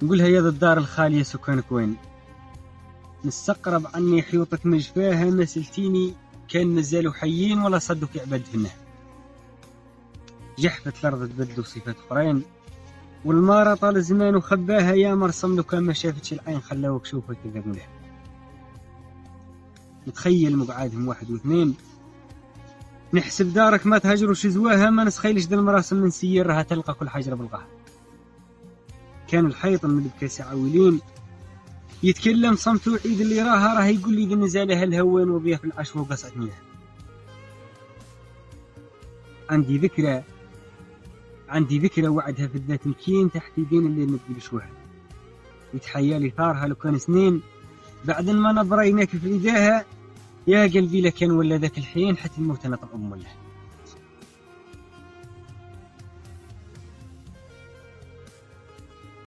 نقولها يا ذا الدار الخالية سكانك وين؟ نستقرب عني حيوطك مجفاها، ما سلتيني كان مازالوا حيين ولا صدق يعبد فينا. جحفت الأرض تبدلوا صفات أخرين، والمارة طال زمان وخباها، يا مرسم لو كان ما شافتش العين خلاوك شوفها كذا ملح. نتخيل مقعدهم واحد واثنين، نحسب دارك ما تهجروش زواها، ما نسخيلش ذا المراسم من سيرها تلقى كل حجرة بالقهر. كان الحيط من بكاسي عاولين يتكلم صمت وعيد اللي راه يقول لي نزالها الهوان وبيها في العشوة وقصت منها. عندي ذكرى وعدها في الذات مكين تحت يدين اللي نبدي بشوها، يتحيالي ثارها لو كان سنين بعد ما نبريناك في إيداها، يا قلبي لكان ولا ذاك الحين حتى الموت نطلع أمه.